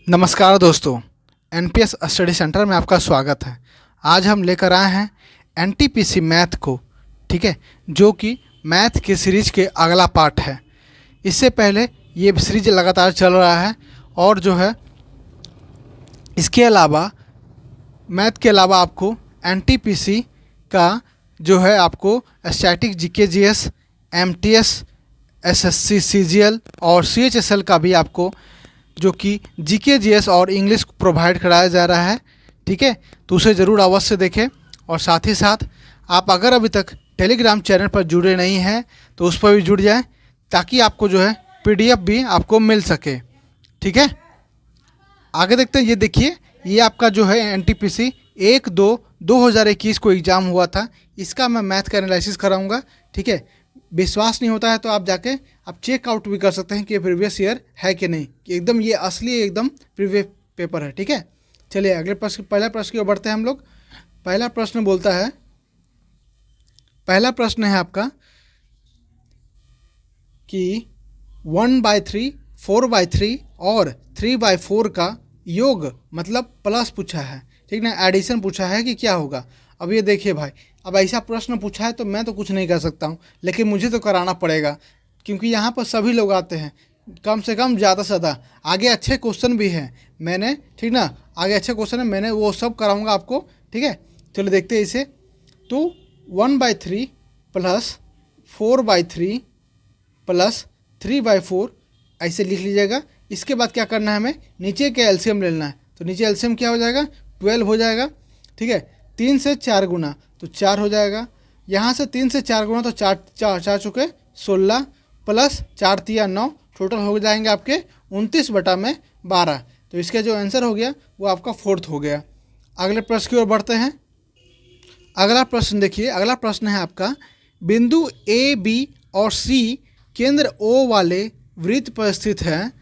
नमस्कार दोस्तों, NPS study centre में आपका स्वागत है। आज हम लेकर आए हैं एनटीपीसी मैथ को, ठीक है, जो कि मैथ की सीरीज के अगला पार्ट है। इससे पहले ये सीरीज लगातार चल रहा है और जो है इसके अलावा मैथ के अलावा आपको एनटीपीसी का जो है आपको static GK GS, MTS, SSC CGL और सीएचएसएल का भी आपको जो कि जीके जीएस और इंग्लिश प्रोवाइड कराया जा रहा है, ठीक है। तो उसे ज़रूर अवश्य देखें और साथ ही साथ आप अगर अभी तक टेलीग्राम चैनल पर जुड़े नहीं हैं तो उस पर भी जुड़ जाएं ताकि आपको जो है पीडीएफ भी आपको मिल सके, ठीक है। आगे देखते हैं। ये देखिए, ये आपका जो है एनटीपीसी 1/2/2021 को एग्ज़ाम हुआ था। इसका मैं मैथ का एनालिसिस कराऊंगा, ठीक है। विश्वास नहीं होता है तो आप जाके आप चेकआउट भी कर सकते हैं कि प्रीवियस ईयर है कि नहीं, कि एकदम ये असली एकदम प्रीवियस पेपर है, ठीक है। चलिए अगले प्रश्न, पहला प्रश्न की ओर बढ़ते हैं हम लोग। पहला प्रश्न बोलता है, पहला प्रश्न है आपका कि 1/3, 4/3 और 3/4 का योग मतलब प्लस पूछा है, ठीक ना, एडिशन पूछा है कि क्या होगा। अब ये देखिए भाई, अब ऐसा प्रश्न पूछा है तो मैं तो कुछ नहीं कर सकता हूँ, लेकिन मुझे तो कराना पड़ेगा क्योंकि यहाँ पर सभी लोग आते हैं, कम से कम ज़्यादा से ज़्यादा। आगे अच्छे क्वेश्चन भी हैं मैंने, ठीक ना, आगे अच्छे क्वेश्चन है, मैंने वो सब कराऊंगा आपको, ठीक है। चलो देखते हैं इसे। तो 1/3 प्लस 4/3 प्लस 3/4 ऐसे लिख लीजिएगा। इसके बाद क्या करना है, हमें नीचे के एलसीएम लेना है। तो नीचे एलसीएम क्या हो जाएगा, 12 हो जाएगा, ठीक है। 3 से 4 गुना तो 4 हो जाएगा। यहाँ से 3 से 4 गुना तो 4 चुके 16 प्लस 4 तिया 9, टोटल हो जाएंगे आपके 29/12। तो इसका जो आंसर हो गया वो आपका 4th हो गया। अगले प्रश्न की ओर बढ़ते हैं। अगला प्रश्न देखिए, अगला प्रश्न है आपका, बिंदु ए बी और सी केंद्र ओ वाले वृत्त पर स्थित है।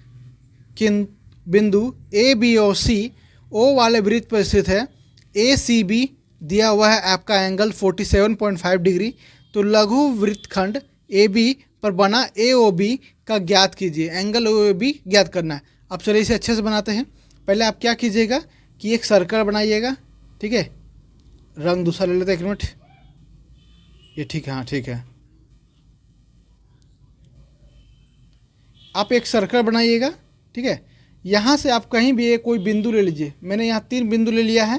बिंदु ए बी और सी ओ वाले वृत्त पर स्थित है। ए सी बी दिया हुआ है आपका एंगल 47.5 डिग्री। तो लघु वृत्तखंड ए बी पर बना ए ओ बी का ज्ञात कीजिए। एंगल ओ बी ज्ञात करना है। अब चलिए इसे अच्छे से बनाते हैं। पहले आप क्या कीजिएगा कि एक सर्कल बनाइएगा, ठीक है। रंग दूसरा ले लेते हैं, 1 मिनट। ये ठीक है, हाँ ठीक है। आप एक सर्कल बनाइएगा, ठीक है। यहाँ से आप कहीं भी एक कोई बिंदु ले लीजिए। मैंने यहाँ 3 बिंदु ले लिया है,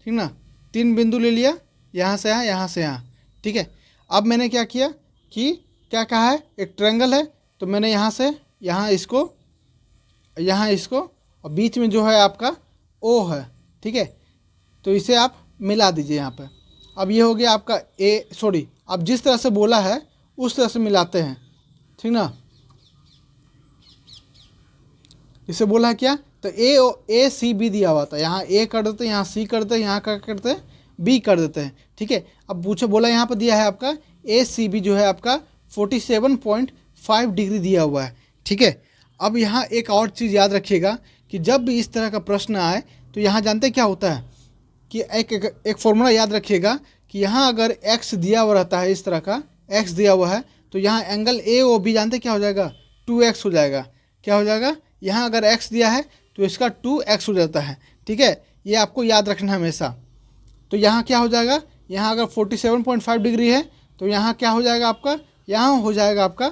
ठीक ना, 3 बिंदु ले लिया, यहाँ से यहाँ, यहाँ से यहाँ, ठीक है। अब मैंने क्या किया कि क्या कहा है, एक ट्रायंगल है, तो मैंने यहाँ से यहाँ इसको और बीच में जो है आपका ओ है, ठीक है। तो इसे आप मिला दीजिए यहाँ पे। अब ये हो गया आपका अब जिस तरह से बोला है उस तरह से मिलाते हैं, ठीक ना। इसे बोला है क्या, तो ए सी बी दिया हुआ था, यहाँ ए कर देते हैं, यहाँ सी कर देते हैं, यहाँ क्या करते हैं, बी कर देते हैं, ठीक है। अब पूछो, बोला यहाँ पर दिया है आपका ए सी बी जो है आपका 47.5 डिग्री दिया हुआ है, ठीक है। अब यहाँ एक और चीज़ याद रखिएगा कि जब भी इस तरह का प्रश्न आए तो यहाँ जानते क्या होता है कि एक फॉर्मूला याद रखिएगा कि यहाँ अगर एक्स दिया हुआ रहता है, इस तरह का एक्स दिया हुआ है, तो यहाँ एंगल ए ओ बी जानते क्या हो जाएगा, 2x हो जाएगा। क्या हो जाएगा, यहाँ अगर x दिया है तो इसका 2x हो जाता है, ठीक है। ये आपको याद रखना है हमेशा। तो यहाँ क्या हो जाएगा, यहाँ अगर 47.5 डिग्री है तो यहाँ क्या हो जाएगा आपका, यहाँ हो जाएगा आपका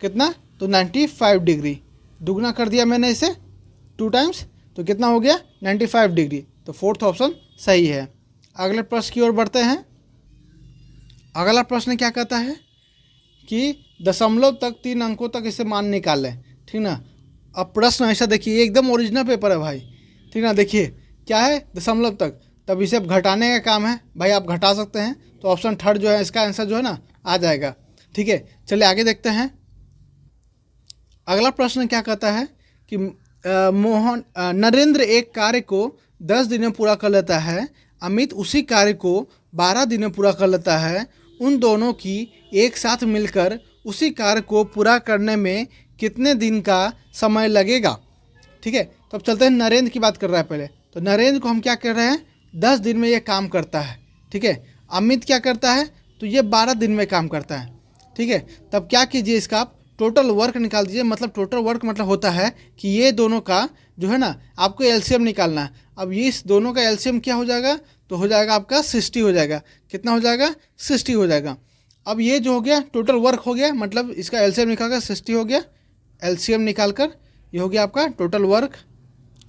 कितना, तो 95 डिग्री। दुगना कर दिया मैंने इसे 2 टाइम्स, तो कितना हो गया, 95 डिग्री। तो 4th ऑप्शन सही है। अगले प्रश्न की ओर बढ़ते हैं। अगला प्रश्न क्या कहता है कि दशमलव तक 3 अंकों तक इसे मान निकालें, ठीक ना। अब प्रश्न ऐसा देखिए, एकदम ओरिजिनल पेपर है भाई, ठीक ना। देखिए क्या है, दशमलव तक, तब इसे अब घटाने का काम है भाई, आप घटा सकते हैं। तो ऑप्शन 3 जो है इसका आंसर जो है ना आ जाएगा, ठीक है। चलिए आगे देखते हैं। अगला प्रश्न क्या कहता है कि नरेंद्र एक कार्य को 10 दिन में पूरा कर लेता है, अमित उसी कार्य को 12 दिन में पूरा कर लेता है। उन दोनों की एक साथ मिलकर उसी कार्य को पूरा करने में कितने दिन का समय लगेगा, ठीक है। तो अब चलते हैं, नरेंद्र की बात कर रहा है पहले। तो नरेंद्र को हम क्या कर रहे हैं, 10 दिन में ये काम करता है, ठीक है। अमित क्या करता है, तो ये 12 दिन में काम करता है, ठीक है। तब क्या कीजिए, इसका आप टोटल वर्क निकाल दीजिए। मतलब टोटल वर्क मतलब होता है कि ये दोनों का जो है ना आपको एलसीएम निकालना है। अब ये इस दोनों का एलसीएम क्या हो जाएगा, तो हो जाएगा आपका 60 हो जाएगा। कितना हो जाएगा, 60 हो जाएगा। अब ये जो हो गया टोटल वर्क हो गया, मतलब इसका एलसीएम निकाल कर 60 हो गया, एलसीएम निकाल कर ये हो गया आपका टोटल वर्क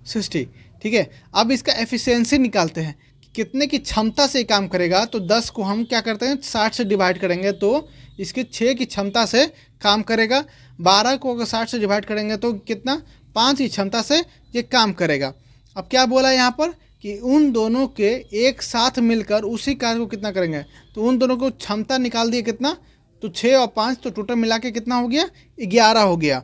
60। ठीक है, अब इसका एफिशिएंसी निकालते हैं कि कितने की क्षमता से काम करेगा। तो 10 को हम क्या करते हैं 60 से डिवाइड करेंगे तो इसके 6 की क्षमता से काम करेगा। 12 को अगर 60 से डिवाइड करेंगे तो कितना, 5 की क्षमता से ये काम करेगा। अब क्या बोला यहाँ पर कि उन दोनों के एक साथ मिलकर उसी कार्य को कितना करेंगे, तो उन दोनों को क्षमता निकाल दिए कितना, तो 6 और 5 तो टोटल मिला के कितना हो गया, 11 हो गया।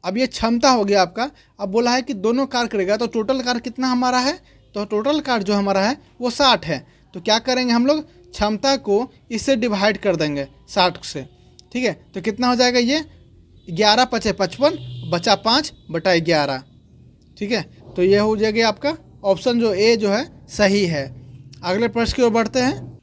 अब ये क्षमता हो गया आपका। अब बोला है कि दोनों कार्य करेगा, तो टोटल कार्य कितना हमारा है, तो टोटल कार्य जो हमारा है वो 60 है। तो क्या करेंगे हम लोग, क्षमता को इससे डिवाइड कर देंगे 60 से। ठीक है, तो कितना हो जाएगा ये 11 पचे 55, बचा 5/11। ठीक है, तो ये हो जाएगा आपका ऑप्शन जो ए जो है सही है। अगले प्रश्न की ओर बढ़ते हैं।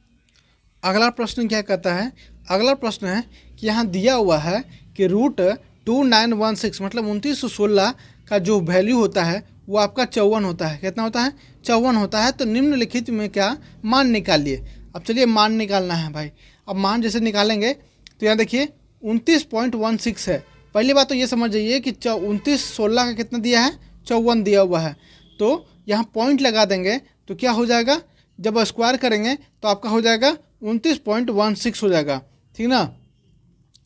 अगला प्रश्न क्या कहता है, अगला प्रश्न है कि यहाँ दिया हुआ है कि √2916 मतलब 2916 का जो वैल्यू होता है वो आपका 54 होता है। कितना होता है, 54 होता है। तो निम्नलिखित में क्या मान निकालिए। अब चलिए मान निकालना है भाई। अब मान जैसे निकालेंगे तो यहाँ देखिए 29.16 है। पहली बात तो ये समझ जाइए कि 2916 का कितना दिया है, 54 दिया हुआ है। तो यहाँ पॉइंट लगा देंगे तो क्या हो जाएगा, जब स्क्वायर करेंगे तो आपका हो जाएगा 29.16 हो जाएगा। ठीक ना।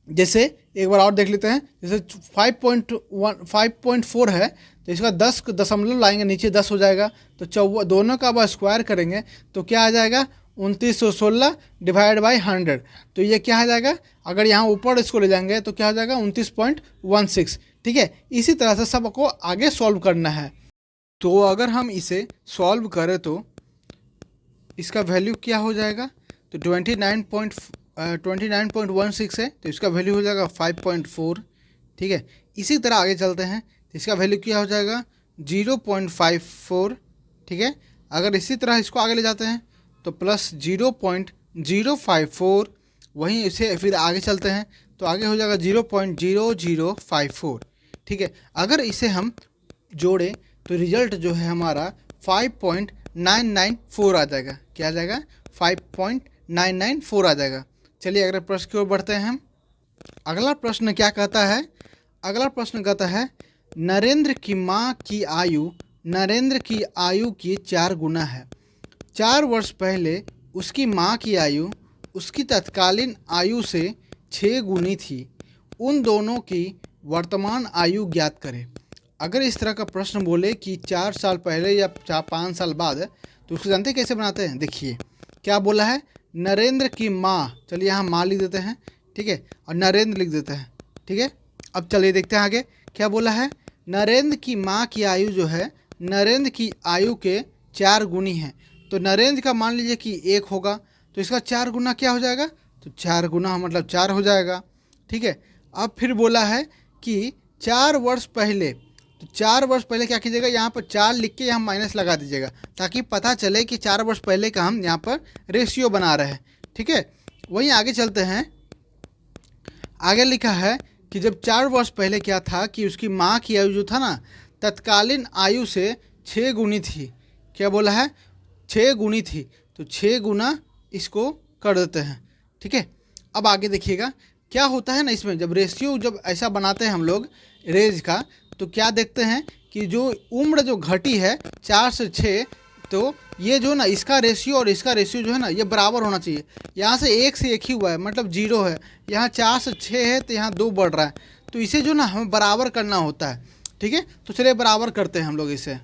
जैसे एक बार और देख लेते हैं, जैसे 5.4 है तो इसका 10 दशमलव लाएंगे नीचे, 10 हो जाएगा। तो दोनों का अब स्क्वायर करेंगे तो क्या आ जाएगा 2916 डिवाइड बाई 100। तो ये क्या आ जाएगा, अगर यहाँ ऊपर इसको ले जाएंगे तो क्या हो जाएगा 29.16। ठीक है, इसी तरह से सबको आगे सॉल्व करना है। तो अगर हम इसे सॉल्व करें तो इसका वैल्यू क्या हो जाएगा, तो 29.16 है तो इसका वैल्यू हो जाएगा 5.4। ठीक है, इसी तरह आगे चलते हैं तो इसका वैल्यू क्या हो जाएगा 0.54। ठीक है, अगर इसी तरह इसको आगे ले जाते हैं तो प्लस 0.054। वहीं इसे फिर आगे चलते हैं तो आगे हो जाएगा 0.0054। ठीक है, अगर इसे हम जोड़ें तो रिजल्ट जो है हमारा 5.994 आ जाएगा। क्या आ जाएगा, 5.994 आ जाएगा। चलिए अगले प्रश्न की ओर बढ़ते हैं हम। अगला प्रश्न क्या कहता है, अगला प्रश्न कहता है नरेंद्र की माँ की आयु नरेंद्र की आयु की 4 गुना है। 4 वर्ष पहले उसकी माँ की आयु उसकी तत्कालीन आयु से 6 गुनी थी। उन दोनों की वर्तमान आयु ज्ञात करें। अगर इस तरह का प्रश्न बोले कि 4 साल पहले या 5 साल बाद, तो उसको जानते हैं कैसे बनाते हैं। देखिए क्या बोला है, नरेंद्र की माँ, चलिए यहाँ माँ लिख देते हैं। ठीक है, और नरेंद्र लिख देते हैं। ठीक है, अब चलिए देखते हैं आगे क्या बोला है। नरेंद्र की माँ की आयु जो है नरेंद्र की आयु के 4 गुनी है। तो नरेंद्र का मान लीजिए कि 1 होगा तो इसका 4 गुना क्या हो जाएगा, तो 4 गुना मतलब 4 हो जाएगा। ठीक है, अब फिर बोला है कि 4 वर्ष पहले, तो 4 वर्ष पहले क्या कीजिएगा, यहाँ पर 4 लिख के यहाँ माइनस लगा दीजिएगा ताकि पता चले कि 4 वर्ष पहले का हम यहाँ पर रेशियो बना रहे हैं। ठीक है, वहीं आगे चलते हैं। आगे लिखा है कि जब 4 वर्ष पहले क्या था कि उसकी माँ की आयु जो था ना तत्कालीन आयु से 6 गुनी थी। क्या बोला है, 6 गुनी थी। तो 6 गुना इसको कर देते हैं। ठीक है, अब आगे देखिएगा क्या होता है ना, इसमें जब रेशियो जब ऐसा बनाते हैं हम लोग रेज का, तो क्या देखते हैं कि जो उम्र जो घटी है 4 से 6, तो ये जो ना इसका रेशियो और इसका रेशियो जो है ना ये बराबर होना चाहिए। यहाँ से 1 से 1 ही हुआ है मतलब 0 है, यहाँ 4 से 6 है तो यहाँ 2 बढ़ रहा है। तो इसे जो ना हमें बराबर करना होता है। ठीक है, तो चलिए बराबर करते हैं हम लोग इसे।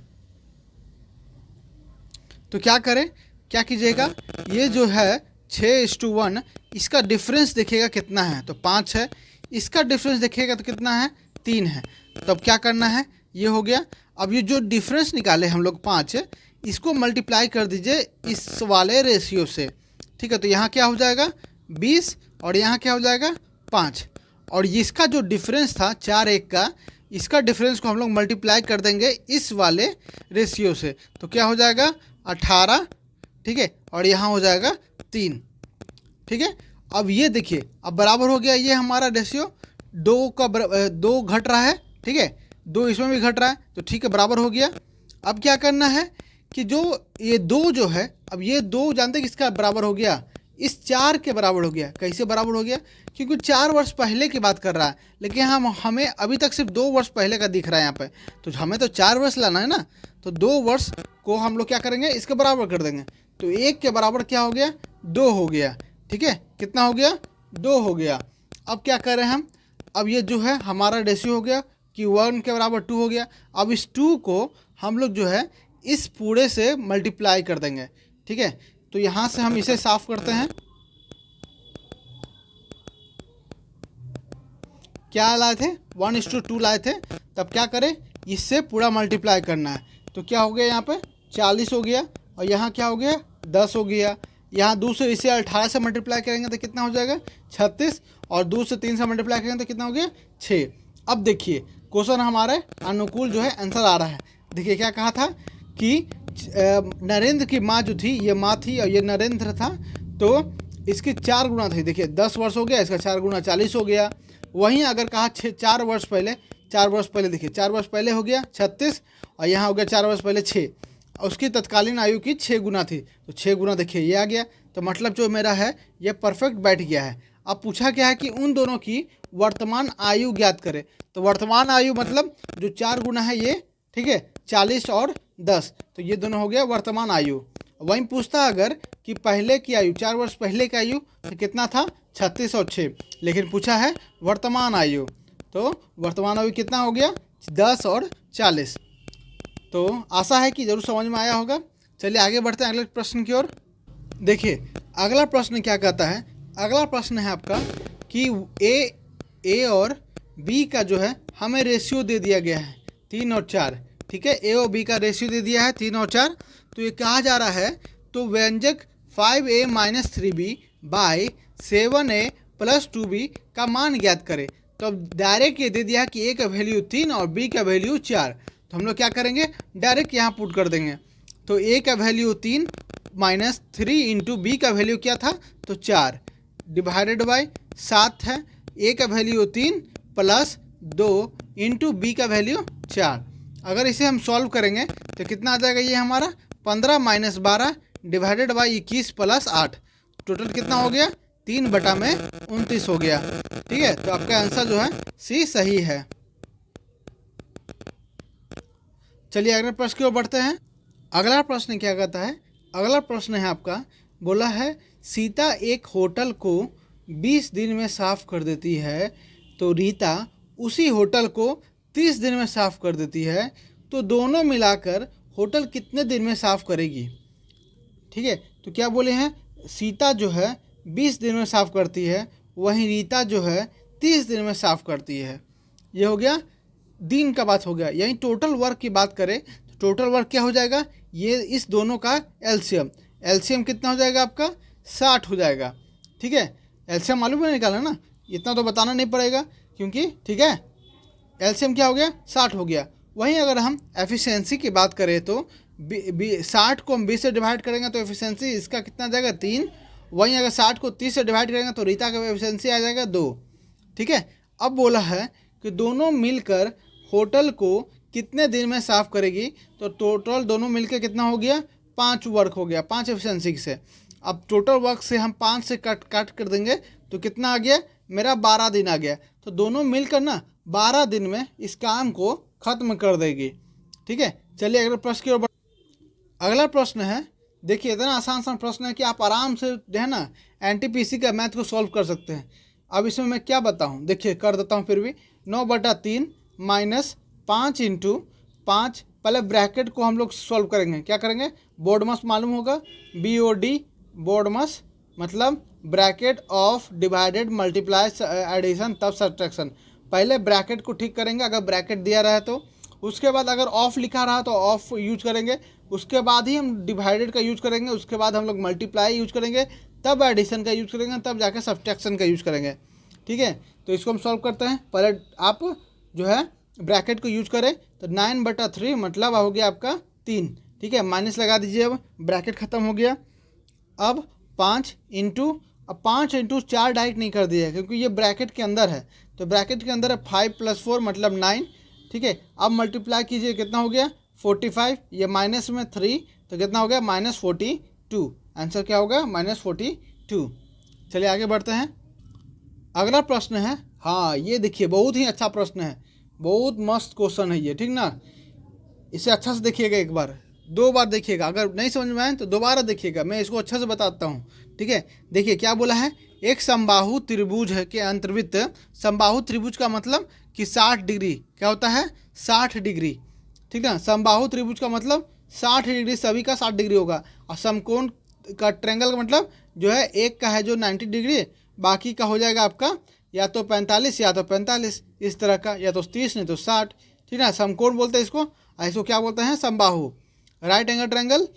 तो क्या करें, क्या कीजिएगा, ये जो है 6:1, इसका डिफरेंस देखिएगा कितना है, तो 5 है। इसका डिफरेंस देखिएगा तो कितना है, 3 है। तो अब क्या करना है, ये हो गया। अब ये जो डिफरेंस निकाले हम लोग 5, इसको मल्टीप्लाई कर दीजिए इस वाले रेशियो से। ठीक है, तो यहाँ क्या हो जाएगा 20 और यहाँ क्या हो जाएगा 5। और इसका जो डिफरेंस था 4-1 का, इसका डिफरेंस को हम लोग मल्टीप्लाई कर देंगे इस वाले रेशियो से। तो क्या हो जाएगा 18। ठीक है, और यहाँ हो जाएगा 3। ठीक है, अब ये देखिए अब बराबर हो गया। ये हमारा रेशियो 2 घट रहा है। ठीक है, 2 इसमें भी घट रहा है, तो ठीक है बराबर हो गया। अब क्या करना है कि जो ये 2 जो है, अब ये 2 जानते हैं किसका बराबर हो गया, इस 4 के बराबर हो गया। कैसे बराबर हो गया, क्योंकि 4 वर्ष पहले की बात कर रहा है, लेकिन हमें अभी तक सिर्फ 2 वर्ष पहले का दिख रहा है यहाँ पे, तो हमें तो 4 वर्ष लाना है ना, तो 2 वर्ष को हम लोग क्या करेंगे, इसके बराबर कर देंगे। तो 1 के बराबर क्या हो गया, 2 हो गया। ठीक है, कितना हो गया, 2 हो गया। अब क्या कर रहे हैं हम, अब ये जो है हमारा रेशियो हो गया कि 1 के बराबर 2 हो गया। अब इस 2 को हम लोग जो है इस पूरे से मल्टीप्लाई कर देंगे। ठीक है, तो यहाँ से हम इसे साफ करते हैं। क्या लाए थे, 1:2 लाए थे, तब क्या करें, इससे पूरा मल्टीप्लाई करना है। तो क्या हो गया, यहाँ पे 40 हो गया, और यहाँ क्या हो गया, 10 हो गया। यहाँ 2 से इसे 18 से मल्टीप्लाई करेंगे तो कितना हो जाएगा, 36, और 2 से 3 से मल्टीप्लाई करेंगे तो कितना हो गया, 6। अब देखिए क्वेश्चन हमारे अनुकूल जो है आंसर आ रहा है। देखिए क्या कहा था कि नरेंद्र की माँ जो थी, ये माँ थी और ये नरेंद्र था, तो इसकी 4 गुना थी। देखिए 10 वर्ष हो गया, इसका 4 गुना 40 हो गया। वहीं अगर कहा 4 वर्ष पहले, 4 वर्ष पहले, देखिए 4 वर्ष पहले हो गया 36, और यहाँ हो गया 4 वर्ष पहले 6, उसकी तत्कालीन आयु की 6 गुना थी, तो 6 गुना देखिए ये आ गया। तो मतलब जो मेरा है ये परफेक्ट बैठ गया है। अब पूछा गया है कि उन दोनों की वर्तमान आयु ज्ञात करें, तो वर्तमान आयु मतलब जो 4 गुना है ये, ठीक है, 40 और 10, तो ये दोनों हो गया वर्तमान आयु। वहीं पूछता अगर कि पहले की आयु, 4 वर्ष पहले की आयु, तो कितना था, 36 और 6, लेकिन पूछा है वर्तमान आयु, तो वर्तमान आयु कितना हो गया, 10 और 40। तो आशा है कि ज़रूर समझ में आया होगा। चलिए आगे बढ़ते हैं अगले प्रश्न की ओर। देखिए अगला प्रश्न क्या कहता है, अगला प्रश्न है आपका कि ए और बी का जो है हमें रेशियो दे दिया गया है 3 और 4। ठीक है, ए और बी का रेशियो दे दिया है 3 और 4। तो ये कहा जा रहा है तो व्यंजक 5a - 3b by 7a + 2b का मान ज्ञात करें। तो अब डायरेक्ट ये दे दिया है कि ए का वैल्यू 3 और बी का वैल्यू 4, तो हम लोग क्या करेंगे, डायरेक्ट यहाँ पुट कर देंगे। तो ए का वैल्यू 3 - 3 इंटू बी का वैल्यू क्या था, तो 4 डिवाइडेड बाई 7 है, ए का वैल्यू 3 + 2 इंटू बी का वैल्यू 4। अगर इसे हम सॉल्व करेंगे तो कितना आ जाएगा, ये हमारा 15 - 12 डिवाइडेड बाई 21 + 8, टोटल कितना हो गया, 3/29 हो गया। ठीक है, तो आपका आंसर जो है सी सही है। चलिए अगले प्रश्न की ओर बढ़ते हैं। अगला प्रश्न क्या कहता है, अगला प्रश्न है आपका, बोला है सीता एक होटल को 20 दिन में साफ कर देती है, तो रीता उसी होटल को 30 दिन में साफ कर देती है, तो दोनों मिलाकर होटल कितने दिन में साफ करेगी। ठीक है, तो क्या बोले हैं, सीता जो है 20 दिन में साफ करती है, वहीं रीता जो है 30 दिन में साफ करती है। ये हो गया दिन का बात हो गया। यहीं टोटल वर्क की बात करें तो टोटल वर्क क्या हो जाएगा, ये इस दोनों का एलसीएम, एलसीएम कितना हो जाएगा आपका, 60 हो जाएगा। ठीक है, एलसीएम मालूम है निकाला ना, इतना तो बताना नहीं पड़ेगा क्योंकि ठीक है एलसीएम क्या हो गया, 60 हो गया। वहीं अगर हम एफिशिएंसी की बात करें तो 60 को हम 20 से डिवाइड करेंगे तो एफिशिएंसी इसका कितना आ जाएगा, 3। वहीं अगर 60 को 30 से डिवाइड करेंगे तो रीता का एफिशिएंसी आ जाएगा 2। ठीक है, अब बोला है कि दोनों मिलकर होटल को कितने दिन में साफ़ करेगी, तो टोटल दोनों मिलकर कितना हो गया, 5 वर्क हो गया, 5 एफिशिएंसी से। अब टोटल वर्क से हम 5 से काट कर देंगे तो कितना आ गया, मेरा 12 दिन आ गया। तो दोनों मिलकर ना 12 दिन में इस काम को ख़त्म कर देगी। ठीक है, चलिए अगले प्रश्न की ओर। अगला प्रश्न है, देखिए इतना आसान प्रश्न है कि आप आराम से जो है ना एनटीपीसी का मैथ को सॉल्व कर सकते हैं। अब इसमें मैं क्या बताऊं, देखिए कर देता हूं फिर भी। 9/3 - 5 × 5, पहले ब्रैकेट को हम लोग सॉल्व करेंगे। क्या करेंगे, बोर्डमस मालूम होगा, BOD बोर्डमस मतलब bracket of divided multiply addition तब सब्ट्रैक्शन। पहले ब्रैकेट को ठीक करेंगे, अगर ब्रैकेट दिया रहा है तो। उसके बाद अगर ऑफ लिखा रहा तो ऑफ यूज करेंगे, उसके बाद ही हम डिवाइडेड का यूज करेंगे, उसके बाद हम लोग मल्टीप्लाई यूज करेंगे, तब एडिशन का यूज करेंगे, तब जाके सब्ट्रैक्शन का यूज करेंगे। ठीक है, तो इसको हम सॉल्व करते हैं। पहले आप जो है ब्रैकेट को यूज करें तो 9/3 मतलब हो गया आपका 3। ठीक है, माइनस लगा दीजिए, अब ब्रैकेट ख़त्म हो गया। अब 5 × 4 डायरेक्ट नहीं कर दिया क्योंकि ये ब्रैकेट के अंदर है, तो ब्रैकेट के अंदर है 5 + 4 मतलब 9, ठीक है। अब मल्टीप्लाई कीजिए, कितना हो गया 45, ये माइनस में 3 तो कितना हो गया -42। आंसर क्या होगा -42। चलिए आगे बढ़ते हैं। अगला प्रश्न है, हाँ ये देखिए बहुत ही अच्छा प्रश्न है, बहुत मस्त क्वेश्चन है ये, ठीक ना। इसे अच्छा से देखिएगा, एक बार 2 बार देखिएगा, अगर नहीं समझ में आए तो दोबारा देखिएगा, मैं इसको अच्छा से बताता हूँ, ठीक है। देखिए क्या बोला है, एक समबाहु त्रिभुज है के अंतर्वृत्त, समबाहु त्रिभुज का मतलब कि 60 डिग्री, क्या होता है 60 डिग्री, ठीक है। समबाहु त्रिभुज का मतलब 60 डिग्री, सभी का 60 डिग्री होगा। और समकोण का ट्रायंगल का मतलब जो है एक का है जो 90 डिग्री, बाकी का हो जाएगा आपका या तो 45 या तो 45 इस तरह का, या तो 30 नहीं तो 60, ठीक है। समकोण बोलते हैं इसको, इसको क्या बोलते हैं समबाहु, right angle triangle,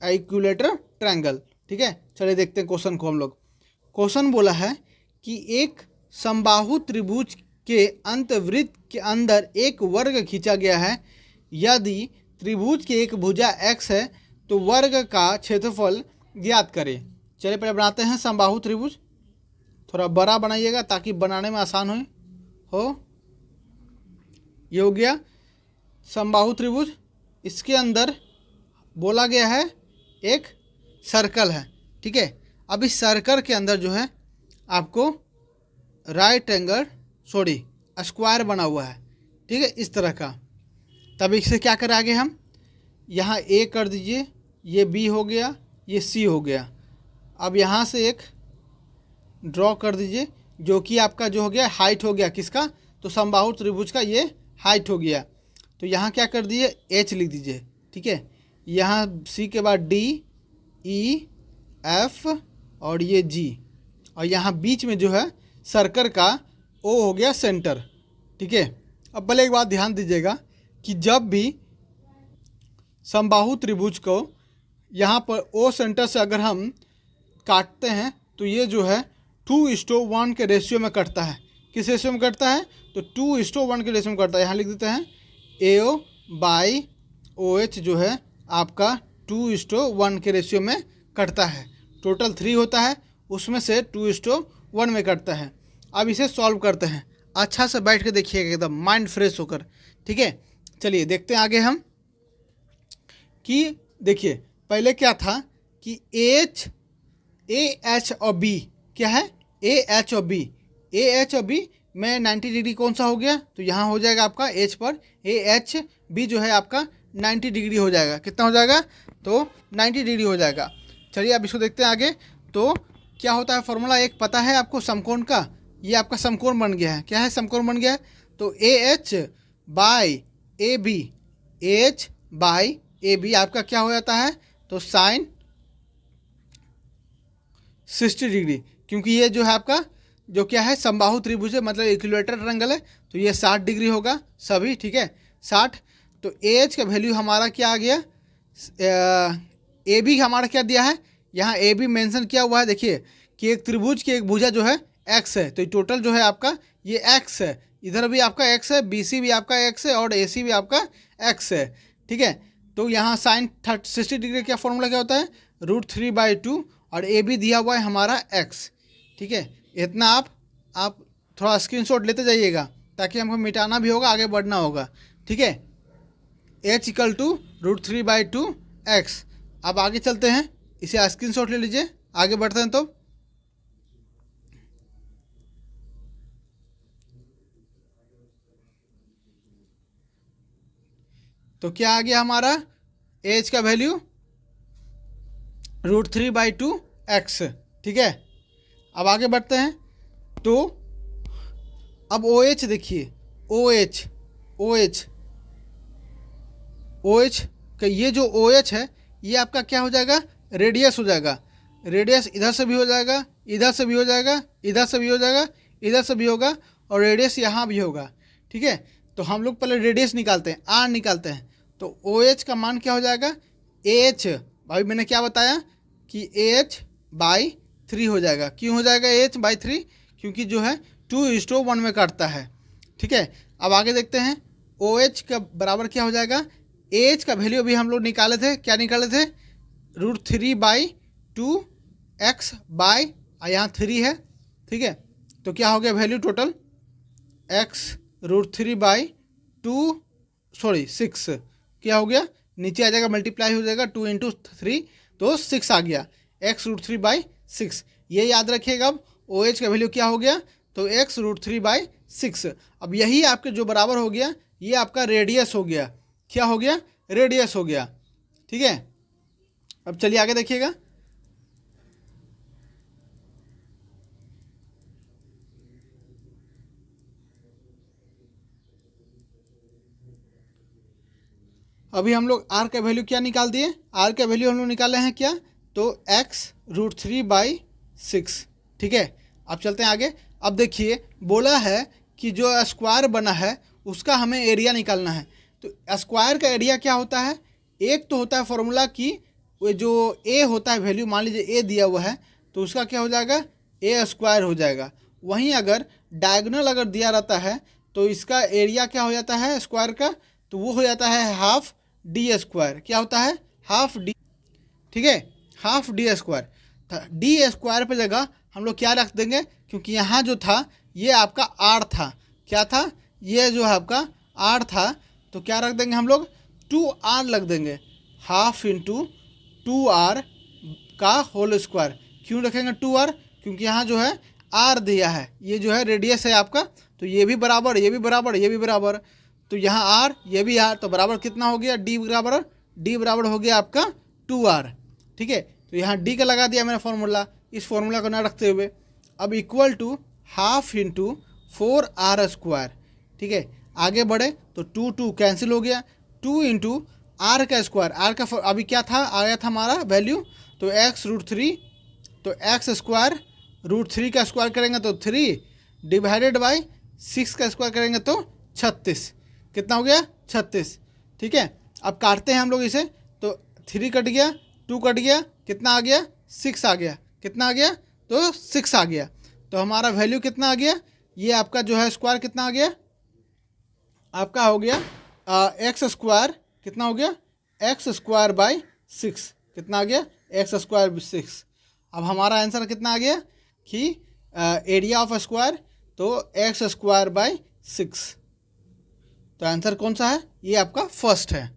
equilateral triangle, ठीक है। चलिए देखते हैं क्वेश्चन को हम लोग। क्वेश्चन बोला है कि एक समबाहु त्रिभुज के अंतवृत्त के अंदर एक वर्ग खींचा गया है, यदि त्रिभुज की एक भुजा x है तो वर्ग का क्षेत्रफल ज्ञात करें। चलिए पहले बनाते हैं समबाहु त्रिभुज, थोड़ा बड़ा बनाइएगा ताकि बनाने में आसान हो। ये हो गया समबाहु त्रिभुज, इसके अंदर बोला गया है एक सर्कल है, ठीक है। अब इस सर्कल के अंदर जो है आपको राइट एंगल स्क्वायर बना हुआ है, ठीक है, इस तरह का। तब इससे क्या करें आगे हम, यहाँ ए कर दीजिए, ये बी हो गया, ये सी हो गया। अब यहाँ से एक ड्रॉ कर दीजिए, जो कि आपका जो हो गया हाइट हो गया किसका, तो समबाहु त्रिभुज का ये हाइट हो गया। तो यहाँ क्या कर दीजिए एच लिख दीजिए, ठीक है। यहाँ सी के बाद डी, ई, एफ और ये जी, और यहाँ बीच में जो है सर्कल का ओ हो गया सेंटर, ठीक है। अब पहले एक बात ध्यान दीजिएगा कि जब भी समबाहु त्रिभुज को यहाँ पर ओ सेंटर से अगर हम काटते हैं तो ये जो है 2:1 के रेशियो में कटता है। किस रेशियो में कटता है, तो 2:1 के रेशियो में कटता है। यहाँ लिख देते हैं AO बाई OH जो है आपका 2:1 के रेशियो में कटता है। टोटल 3 होता है, उसमें से 2:1 में कटता है। अब इसे सॉल्व करते हैं, अच्छा से बैठ के देखिएगा एकदम माइंड फ्रेश होकर, ठीक है। चलिए देखते हैं आगे हम कि देखिए पहले क्या था कि AH और B क्या है, AH और B में 90 डिग्री कौन सा हो गया, तो यहाँ हो जाएगा आपका H पर AH, B जो है आपका 90 डिग्री हो जाएगा, कितना हो जाएगा, तो 90 डिग्री हो जाएगा। चलिए अब इसको देखते हैं आगे। तो क्या होता है फॉर्मूला, एक पता है आपको समकोण का, ये आपका समकोण बन गया है, क्या है समकोण बन गया है, तो AH by AB, AH by AB आपका क्या हो जाता है, तो साइन 60 डिग्री, क्योंकि ये जो है आपका जो क्या है समबाहु त्रिभुज है, मतलब इक्विलेटरल ट्रायंगल है, तो ये 60 डिग्री होगा सभी, ठीक है 60। तो AH का वैल्यू हमारा क्या आ गया, AB हमारा क्या दिया है, यहाँ AB मेंशन किया हुआ है, देखिए कि एक त्रिभुज की एक भुजा जो है x है, तो टोटल जो है आपका ये x है, इधर भी आपका x है, BC भी आपका x है और AC भी आपका x है, ठीक है। तो यहाँ साइन 60 डिग्री का फॉर्मूला क्या होता है, √3/2 और AB दिया हुआ है हमारा x, ठीक है। इतना आप थोड़ा स्क्रीनशॉट लेते जाइएगा ताकि हमको मिटाना भी होगा, आगे बढ़ना होगा, ठीक है। H = √3/2x। अब आगे चलते हैं, इसे स्क्रीनशॉट ले लीजिए, आगे बढ़ते हैं। तो क्या आ गया हमारा H का वैल्यू √3/2x, ठीक है। अब आगे बढ़ते हैं। तो अब OH देखिए, OH का ये जो OH है ये आपका क्या हो जाएगा, रेडियस हो जाएगा। रेडियस इधर से भी हो जाएगा, इधर से भी हो जाएगा, इधर से भी हो जाएगा, इधर से भी होगा और रेडियस यहाँ भी होगा, ठीक है। तो हम लोग पहले रेडियस निकालते हैं, R निकालते हैं। तो OH का मान क्या हो जाएगा, AH, भाई मैंने क्या बताया कि AH/3 हो जाएगा। क्यों हो जाएगा AH/3, क्योंकि जो है 2:1 में काटता है, ठीक है। अब आगे देखते हैं, OH का बराबर क्या हो जाएगा, AH का वैल्यू अभी हम लोग निकाले थे, क्या निकाले थे, √3/2x बाई यहाँ 3 है, ठीक है। तो क्या हो गया वैल्यू टोटल, x √3/2 सॉरी 6, क्या हो गया, नीचे आ जाएगा, मल्टीप्लाई हो जाएगा 2 इंटू 3, तो 6 आ गया, x√3/6। ये याद रखिएगा। अब ओ एच का वैल्यू क्या हो गया, तो x√3/6। अब यही आपके जो बराबर हो गया, ये आपका रेडियस हो गया। क्या हो गया, रेडियस हो गया। ठीक है, अब चलिए आगे देखिएगा। अभी हम लोग r का वैल्यू क्या निकाल दिए, r का वैल्यू हम लोग निकाले हैं क्या, तो x√3/6। ठीक है, अब चलते हैं आगे। अब देखिए बोला है कि जो स्क्वायर बना है उसका हमें एरिया निकालना है। तो स्क्वायर का एरिया क्या होता है, एक तो होता है फॉर्मूला कि वो जो a होता है वैल्यू, मान लीजिए a दिया हुआ है तो उसका क्या हो जाएगा, a² हो जाएगा। वहीं अगर डायगोनल अगर दिया रहता है तो इसका एरिया क्या हो जाता है स्क्वायर का, तो वो हो जाता है हाफ d²। क्या होता है, हाफ d। ठीक है, हाफ d²। d² पर जगह हम लोग क्या रख देंगे, क्योंकि यहाँ जो था ये आपका r था, क्या था, ये जो है आपका r था, तो क्या रख देंगे हम लोग, 2r रख देंगे, हाफ इंटू 2r का होल स्क्वायर। क्यों रखेंगे 2r, क्योंकि यहाँ जो है r दिया है, ये जो है रेडियस है आपका, तो ये भी बराबर, ये भी बराबर, ये भी बराबर, तो यहाँ r, ये भी r, तो बराबर कितना हो गया, d बराबर हो गया आपका 2r। ठीक है, तो यहाँ d का लगा दिया मैंने फॉर्मूला, इस फॉर्मूला को ना रखते हुए। अब equal to half into 4r²। ठीक है, आगे बढ़े तो 2 कैंसिल हो गया, 2 इंटू r का स्क्वायर, r का अभी क्या था, आया था हमारा वैल्यू, तो x√3, तो x²√3 का स्क्वायर करेंगे तो 3 डिवाइडेड बाई 6 का स्क्वायर करेंगे तो 36। कितना हो गया, 36। ठीक है, अब काटते हैं हम लोग इसे, तो 3 कट गया, 2 कट गया, कितना आ गया, 6 आ गया, कितना आ गया, तो 6 आ गया। तो हमारा वैल्यू कितना आ गया, ये आपका जो है स्क्वायर कितना आ गया, आपका हो गया x², कितना हो गया, x²/6, कितना आ गया, x²/6। अब हमारा आंसर कितना आ गया कि एरिया ऑफ स्क्वायर, तो x²/6। तो आंसर कौन सा है, ये आपका फर्स्ट है।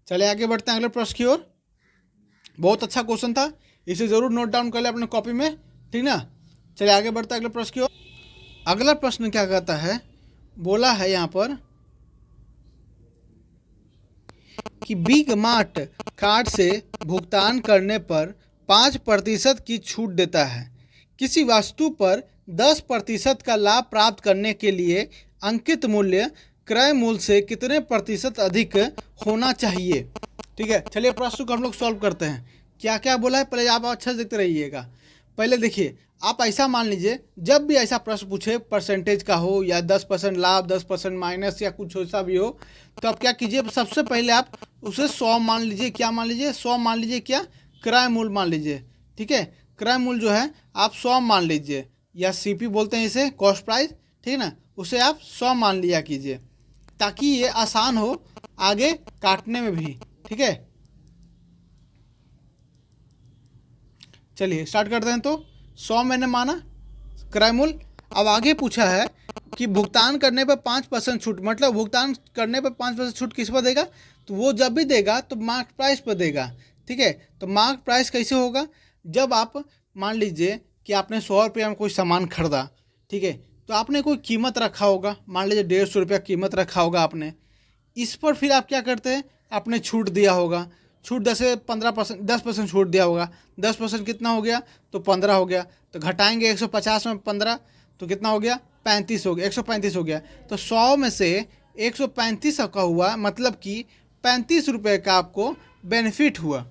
चले आगे बढ़ते हैं अगले प्रश्न की ओर। बहुत अच्छा क्वेश्चन था, इसे ज़रूर नोट डाउन कर ले अपने कॉपी में, ठीक ना। चलिए आगे बढ़ते हैं अगले प्रश्न की ओर। अगला प्रश्न क्या कहता है, बोला है यहाँ पर कि बिग मार्ट कार्ड से भुगतान करने पर 5% की छूट देता है। किसी वस्तु पर 10% का लाभ प्राप्त करने के लिए अंकित मूल्य क्रय मूल्य से कितने प्रतिशत अधिक होना चाहिए। ठीक है, चलिए प्रश्न को हम लोग सॉल्व करते हैं। क्या क्या बोला है, पहले आप अच्छा से देखते रहिएगा। पहले देखिए, आप ऐसा मान लीजिए, जब भी ऐसा प्रश्न पूछे परसेंटेज का हो या 10% लाभ, 10% माइनस या कुछ ऐसा भी हो, तो आप क्या कीजिए, सबसे पहले आप उसे 100 मान लीजिए। क्या मान लीजिए, 100 मान लीजिए, क्या, क्रय मूल्य मान लीजिए। ठीक है, क्रय मूल्य जो है आप 100 मान लीजिए, या सीपी बोलते हैं इसे, कॉस्ट प्राइस। ठीक है ना, उसे आप 100 मान लिया कीजिए, ताकि ये आसान हो आगे काटने में भी। ठीक है, चलिए स्टार्ट करते हैं। तो 100 मैंने माना क्रय मूल्य। अब आगे पूछा है कि भुगतान करने पर 5% छूट, मतलब भुगतान करने पर 5% छूट किस पर देगा, तो वो जब भी देगा तो मार्केट प्राइस पर देगा। ठीक है, तो मार्केट प्राइस कैसे होगा, जब आप मान लीजिए कि आपने 100 रुपये में कोई सामान खरीदा, ठीक है, तो आपने कोई कीमत रखा होगा, मान लीजिए 150 रुपया कीमत रखा होगा आपने, इस पर फिर आप क्या करते हैं, आपने छूट दिया होगा, छूट 10 से 15%, 10% छूट दिया होगा, 10% कितना हो गया, तो 15 हो गया, तो घटाएंगे 150 में 15, तो कितना हो गया, 35 हो गया, 135 हो गया। तो 100 में से 135 का हुआ, मतलब कि 35 रुपये का आपको बेनिफिट हुआ।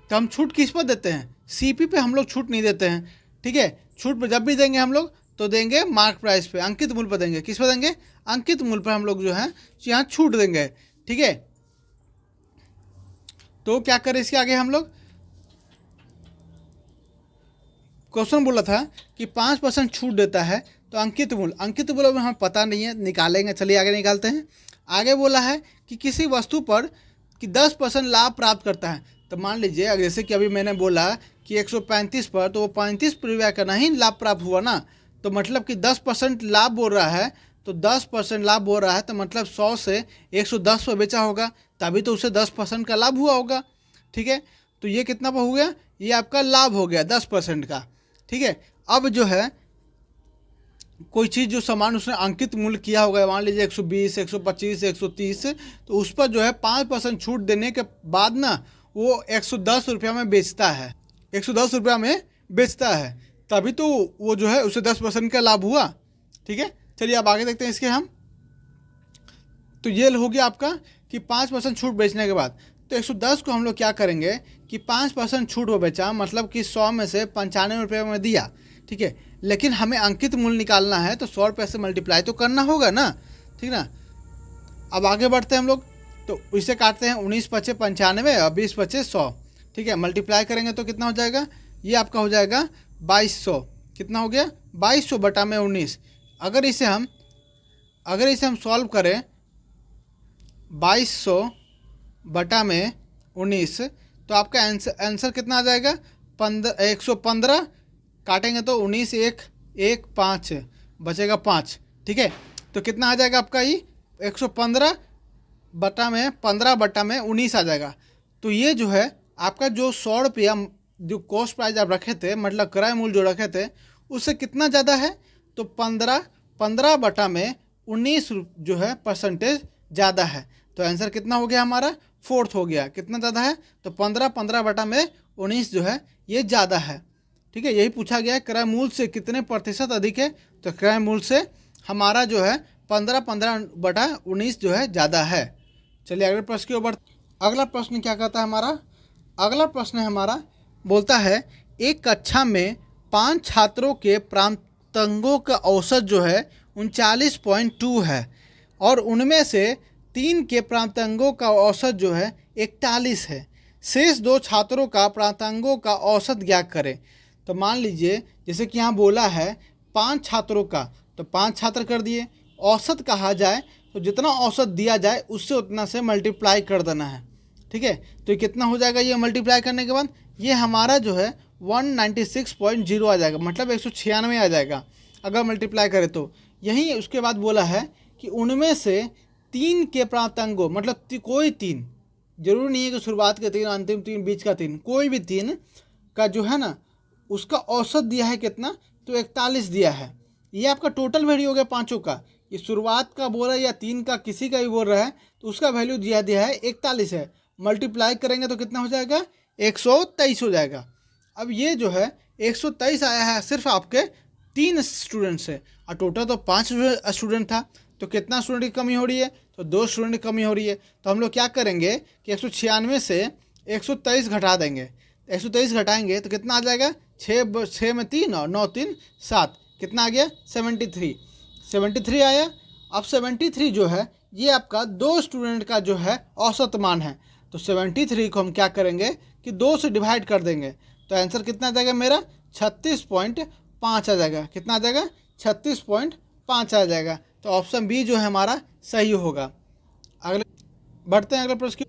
तो हम छूट किस पर देते हैं, सीपी पे हम लोग छूट नहीं देते हैं। ठीक है, छूट जब भी देंगे हम लोग तो देंगे मार्क प्राइस पे, अंकित मूल्य पर देंगे। किस पर देंगे, अंकित मूल्य पर हम लोग जो है यहाँ छूट देंगे। ठीक है, तो क्या करें इसके आगे हम लोग, क्वेश्चन बोला था कि 5% छूट देता है, तो अंकित मूल्य में हमें पता नहीं है, निकालेंगे। चलिए आगे निकालते हैं। आगे बोला है कि किसी वस्तु पर कि 10% लाभ प्राप्त करता है, तो मान लीजिए अगर जैसे कि अभी मैंने बोला कि 135 पर, तो वो 35 रुपये का नहीं लाभ प्राप्त हुआ ना, तो मतलब कि 10% लाभ बोल रहा है, तो 10% लाभ हो रहा है, तो मतलब 100 से 110 पर बेचा होगा, तभी तो उसे 10% का लाभ हुआ होगा। ठीक है, तो ये कितना पर हो गया, ये आपका लाभ हो गया 10% का। ठीक है, अब जो है कोई चीज़ जो सामान उसने अंकित मूल्य किया होगा, मान लीजिए 120, 125, 130, तो उस पर जो है 5% छूट देने के बाद ना वो 110 रुपया में बेचता है, 110 रुपया में बेचता है, तभी तो वो जो है उसे 10% का लाभ हुआ। ठीक है, चलिए अब आगे देखते हैं इसके हम। तो ये हो गया आपका कि 5% छूट बेचने के बाद। तो 110 को हम लोग क्या करेंगे कि 5% छूट वो बेचा, मतलब कि 100 में से 95 रुपये में दिया। ठीक है, लेकिन हमें अंकित मूल्य निकालना है, तो 100 रुपये से मल्टीप्लाई तो करना होगा ना। ठीक ना, अब आगे बढ़ते हैं हम लोग। तो इसे काटते हैं, 19 पचे 95 और 20 पचे 100। ठीक है, मल्टीप्लाई करेंगे तो कितना हो जाएगा, ये आपका हो जाएगा 2200। कितना हो गया, 2200 बटा में 19। अगर इसे हम सॉल्व करें 2200 बटा में 19, तो आपका आंसर कितना आ जाएगा, 115। काटेंगे तो 19 1 5 बचेगा 5। ठीक है, तो कितना आ जाएगा आपका ये 115 बटा में 15 बटा में 19 आ जाएगा। तो ये जो है आपका जो 100 रुपया जो कॉस्ट प्राइस आप रखे थे, मतलब क्रय मूल्य जो रखे थे, उससे कितना ज़्यादा है, तो 15 बटा में 19 जो है परसेंटेज ज़्यादा है। तो आंसर कितना हो गया हमारा, 4th हो गया। कितना ज़्यादा है, तो 15 बटा में 19 जो है ये ज़्यादा है। ठीक है, यही पूछा गया है, क्रय मूल्य से कितने प्रतिशत अधिक है, तो क्रय मूल्य से हमारा जो है 15 बटा 19 जो है ज़्यादा है। चलिए अगले प्रश्न की ओर। अगला प्रश्न क्या कहता है हमारा, अगला प्रश्न हमारा बोलता है, एक कक्षा में 5 छात्रों के प्राप्तांकों का औसत जो है 39.2 है, और उनमें से 3 के प्राप्तांकों का औसत जो है 41 है। शेष 2 छात्रों का प्राप्तांकों का औसत ज्ञात करें। तो मान लीजिए जैसे कि यहाँ बोला है 5 छात्रों का, तो 5 छात्र कर दिए। औसत कहा जाए तो जितना औसत दिया जाए उससे उतना से मल्टीप्लाई कर देना है। ठीक है, तो ये कितना हो जाएगा, ये मल्टीप्लाई करने के बाद ये हमारा जो है 196.0 आ जाएगा, मतलब 196 आ जाएगा अगर मल्टीप्लाई करें तो। यही उसके बाद बोला है कि उनमें से 3 के प्राप्तांकों, मतलब कोई 3, जरूरी नहीं है कि शुरुआत के 3, अंतिम 3, बीच का 3, कोई भी 3 का जो है ना उसका औसत दिया है कितना, तो 41 दिया है। ये आपका टोटल वैल्यू हो गया पाँचों का। ये शुरुआत का बोल रहा है या 3 का, किसी का भी बोल रहा है, तो उसका वैल्यू दिया है 41 है। मल्टीप्लाई करेंगे तो कितना हो जाएगा, 123 हो जाएगा। अब ये जो है 123 आया है सिर्फ आपके 3 स्टूडेंट से, और टोटल तो 5 स्टूडेंट था, तो कितना स्टूडेंट की कमी हो रही है, तो 2 स्टूडेंट की कमी हो रही है। तो हम लोग क्या करेंगे कि 196 से 123 घटा देंगे। 123 घटाएंगे तो कितना आ जाएगा, 6 में 3 और 9 3 7, कितना आ गया, 73 आया। अब 73 जो है ये आपका 2 स्टूडेंट का जो है औसत मान है। तो 73 को हम क्या करेंगे कि 2 से डिवाइड कर देंगे, तो आंसर कितना आ जाएगा मेरा, 36.5 आ जाएगा। कितना आ जाएगा, 36.5 आ जाएगा। तो ऑप्शन बी जो है हमारा सही होगा। अगले बढ़ते हैं अगले प्रश्न की।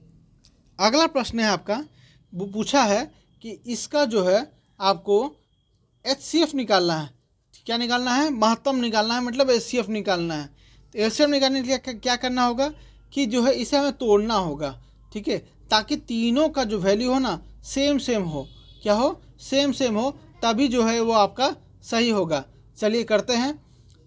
अगला प्रश्न है आपका, वो पूछा है कि इसका जो है आपको HCF निकालना है। क्या निकालना है, महत्तम निकालना है, मतलब HCF निकालना है। तो HCF निकालने के लिए क्या करना होगा कि जो है इसे हमें तोड़ना होगा। ठीक है, ताकि तीनों का जो वैल्यू हो ना सेम हो, क्या हो, सेम हो, तभी जो है वो आपका सही होगा। चलिए करते हैं।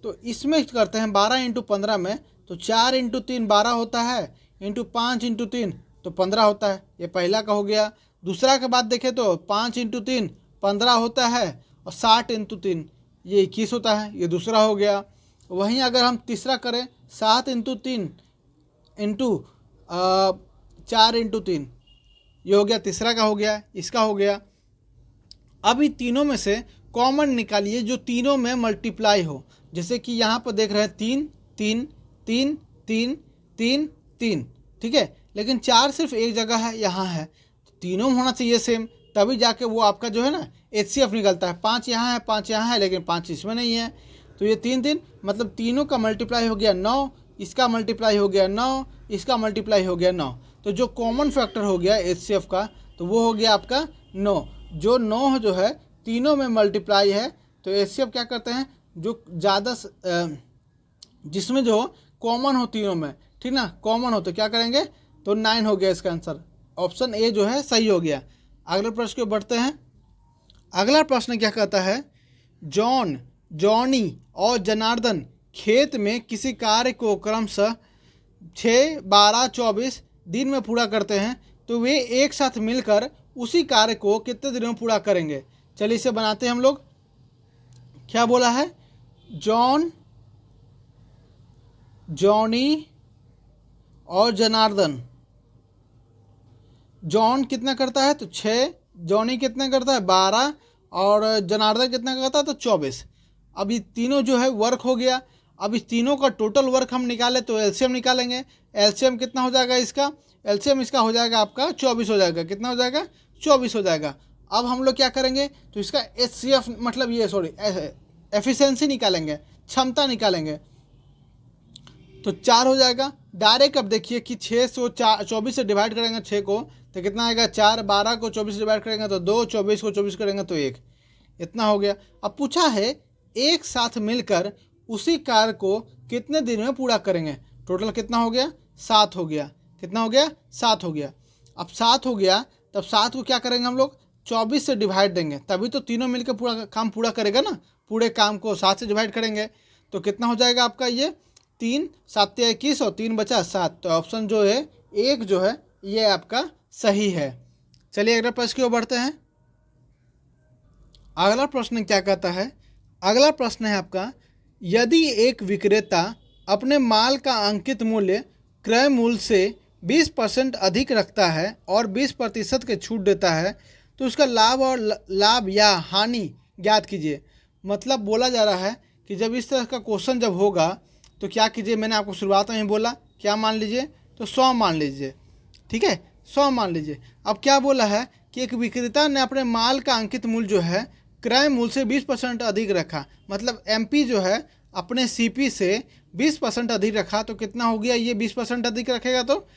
तो इसमें करते हैं 12 × 15 में, तो 4 × 3 12 होता है, इंटू 5 × 3 तो 15 होता है। ये पहला का हो गया। दूसरा के बाद देखें तो 5 × 3 15 होता है, और 60 × 3 ये 21 होता है, ये दूसरा हो गया। वहीं अगर हम तीसरा करें 7 × 3 इंटू 4 × 3, ये हो गया, तीसरा का हो गया, इसका हो गया। अब इन तीनों में से कॉमन निकालिए जो तीनों में मल्टीप्लाई हो। जैसे कि यहाँ पर देख रहे हैं 3 3 3 3 3 3, ठीक है, लेकिन 4 सिर्फ एक जगह है, यहाँ है, तो तीनों में होना चाहिए सेम, तभी जाके वो आपका जो है ना HCF निकलता है। 5 यहाँ है, 5 यहाँ है, लेकिन 5 इसमें नहीं है, तो ये 3 3, मतलब तीनों का मल्टीप्लाई हो गया 9, इसका मल्टीप्लाई हो गया 9, इसका मल्टीप्लाई हो गया 9। तो जो कॉमन फैक्टर हो गया HCF का, तो वो हो गया आपका 9। जो 9 जो है तीनों में मल्टीप्लाई है, तो HCF क्या करते हैं, जो ज़्यादा जिसमें जो कॉमन हो तीनों में, ठीक ना, कॉमन हो तो क्या करेंगे, तो 9 हो गया इसका आंसर। ऑप्शन ए जो है सही हो गया। अगले प्रश्न को बढ़ते हैं। अगला प्रश्न क्या कहता है, जॉन, जॉनी और जनार्दन खेत में किसी कार्य को क्रमशः 6, 12, 24 दिन में पूरा करते हैं, तो वे एक साथ मिलकर उसी कार्य को कितने दिनों में पूरा करेंगे। चलिए इसे बनाते हैं हम लोग। क्या बोला है, जॉन, जॉनी और जनार्दन। जॉन कितना करता है, तो 6, जॉनी कितना करता है 12, और जनार्दन कितना करता है, तो 24। अब ये तीनों जो है वर्क हो गया। अब इस तीनों का टोटल वर्क हम निकालें तो एलसीएम निकालेंगे। एलसीएम कितना हो जाएगा इसका, एलसीएम इसका हो जाएगा आपका 24 हो जाएगा। कितना हो जाएगा, 24 हो जाएगा। अब हम लोग क्या करेंगे, तो इसका एचसीएफ मतलब ये एफिशिएंसी निकालेंगे, क्षमता निकालेंगे, तो 4 हो जाएगा। डायरेक्ट अब देखिए कि 6 से 24 से डिवाइड करेंगे 6 को तो कितना आएगा, 4, 12 को 24 से डिवाइड करेंगे तो 2, 24 को 24 करेंगे तो 1, इतना हो गया। अब पूछा है एक साथ मिलकर उसी कार्य को कितने दिन में पूरा करेंगे। टोटल कितना हो गया, 7 हो गया। कितना हो गया, 7 हो गया। अब 7 हो गया, तब 7 को क्या करेंगे हम लोग, 24 से डिवाइड देंगे, तभी तो तीनों मिलकर पूरा काम पूरा करेगा ना। पूरे काम को 7 से डिवाइड करेंगे तो कितना हो जाएगा आपका, ये 3, 7 या 21 और 3 बचा 7। तो ऑप्शन जो है एक जो है ये आपका सही है। चलिए अगला प्रश्न की ओर बढ़ते हैं। अगला प्रश्न क्या कहता है, अगला प्रश्न है आपका, यदि एक विक्रेता अपने माल का अंकित मूल्य क्रय मूल्य से 20% अधिक रखता है और 20% के छूट देता है, तो उसका लाभ और लाभ या हानि ज्ञात कीजिए। मतलब बोला जा रहा है कि जब इस तरह का क्वेश्चन जब होगा तो क्या कीजिए, मैंने आपको शुरुआत में ही बोला, क्या मान लीजिए, तो 100 मान लीजिए, ठीक है, 100 मान लीजिए। अब क्या बोला है कि एक विक्रेता ने अपने माल का अंकित मूल्य जो है क्रय मूल्य से 20% अधिक रखा, मतलब एमपी जो है अपने सीपी से 20% अधिक रखा, तो कितना हो गया, ये 20% अधिक रखेगा तो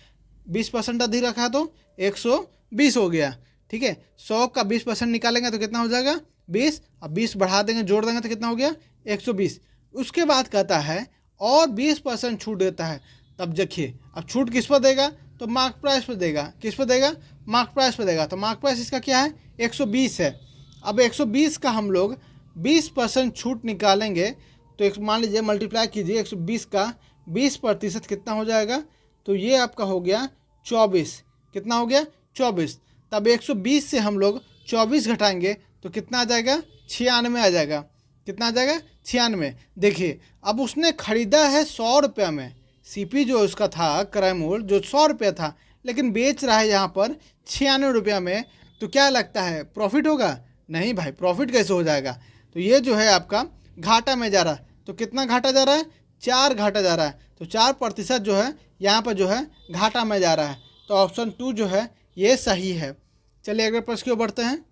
20% अधिक रखा तो 120 हो गया, ठीक है। 100 का 20% निकालेंगे तो कितना हो जाएगा, 20। अब 20 बढ़ा देंगे, जोड़ देंगे तो कितना हो गया, 120। उसके बाद कहता है और 20% छूट देता है। तब देखिए अब छूट किस पर देगा, तो मार्क प्राइस पर देगा। किस पर देगा, मार्क प्राइस पर देगा। तो मार्क प्राइस इसका क्या है, 120 है। अब 120 का हम लोग 20% छूट निकालेंगे तो एक मान लीजिए मल्टीप्लाई कीजिए, 120 का 20% कितना हो जाएगा, तो ये आपका हो गया 24। कितना हो गया, 24। तब 120 से हम लोग 24 घटाएंगे तो कितना आ जाएगा, 96 आ जाएगा। कितना आ जाएगा, 96। देखिए अब उसने खरीदा है 100 रुपये में, सीपी जो उसका था क्रय मूल्य जो 100 रुपये था, लेकिन बेच रहा है यहाँ पर 96 रुपये में, तो क्या लगता है प्रॉफिट होगा, नहीं भाई, प्रॉफिट कैसे हो जाएगा। तो ये जो है आपका घाटा में जा रहा है। तो कितना घाटा जा रहा है, 4 घाटा जा रहा है। तो 4% जो है यहाँ पर जो है घाटा में जा रहा है। तो ऑप्शन 2 जो है ये सही है। चलिए अगले प्रश्न की ओर बढ़ते हैं।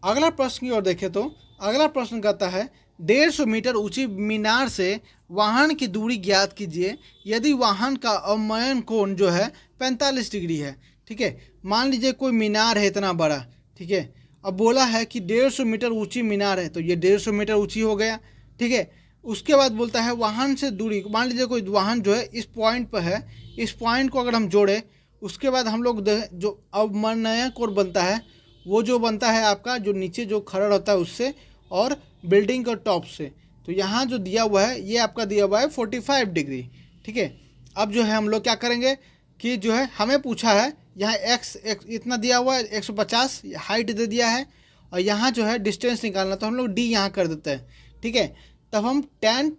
अगला प्रश्न की ओर देखें तो अगला प्रश्न कहता है, 150 मीटर ऊंची मीनार से वाहन की दूरी ज्ञात कीजिए यदि वाहन का अवनयन कोण जो है 45 डिग्री है, ठीक है। मान लीजिए कोई मीनार है इतना बड़ा, ठीक है। अब बोला है कि 150 मीटर ऊंची मीनार है, तो ये 150 मीटर ऊंची हो गया, ठीक है। उसके बाद बोलता है वाहन से दूरी, मान लीजिए कोई वाहन जो है इस पॉइंट पर है, इस पॉइंट को अगर हम जोड़े, उसके बाद हम लोग जो अवनयन कोण बनता है वो जो बनता है आपका जो नीचे जो खड़ा होता है उससे और बिल्डिंग का टॉप से, तो यहाँ जो दिया हुआ है ये आपका दिया हुआ है 45 डिग्री, ठीक है। अब जो है हम लोग क्या करेंगे कि जो है हमें पूछा है यहाँ एक्स इतना दिया हुआ है 150 हाइट दे दिया है, और यहाँ जो है डिस्टेंस निकालना, तो हम लोग डी यहाँ कर देते हैं, ठीक है। तब हम tan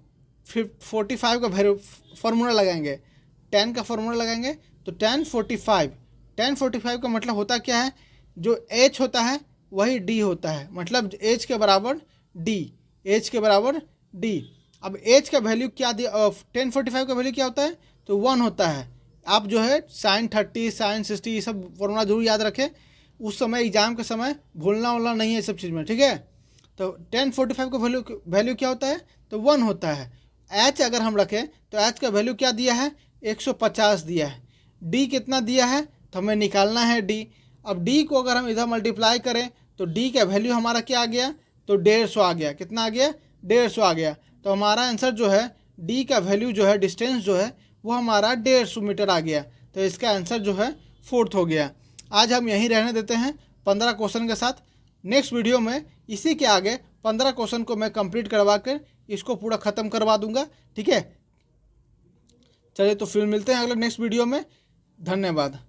45 का फार्मूला लगाएंगे, tan का फार्मूला लगाएंगे तो tan 45 का मतलब होता क्या है, जो h होता है वही d होता है, मतलब h के बराबर d, h के बराबर d। अब h का वैल्यू क्या दिया, tan 45 का वैल्यू क्या होता है, तो 1 होता है। आप जो है sin 30 sin 60 ये सब फॉर्मूला जरूर याद रखें, उस समय एग्जाम के समय भूलना वोलना नहीं है सब चीज़ में, ठीक है। तो tan 45 का वैल्यू क्या होता है, तो 1 होता है। h अगर हम रखें तो h का वैल्यू क्या दिया है, 150 दिया है। d कितना दिया है, तो हमें निकालना है d। अब d को अगर हम इधर मल्टीप्लाई करें तो d का वैल्यू हमारा क्या आ गया, तो 150 आ गया। कितना आ गया, 150 आ गया। तो हमारा आंसर जो है डी का वैल्यू जो है, डिस्टेंस जो है वो हमारा 150 मीटर आ गया। तो इसका आंसर जो है 4th हो गया। आज हम यहीं रहने देते हैं 15 क्वेश्चन के साथ। नेक्स्ट वीडियो में इसी के आगे 15 क्वेश्चन को मैं कंप्लीट करवा कर इसको पूरा ख़त्म करवा दूंगा। ठीक है, चलिए तो फिर मिलते हैं अगले नेक्स्ट वीडियो में। धन्यवाद।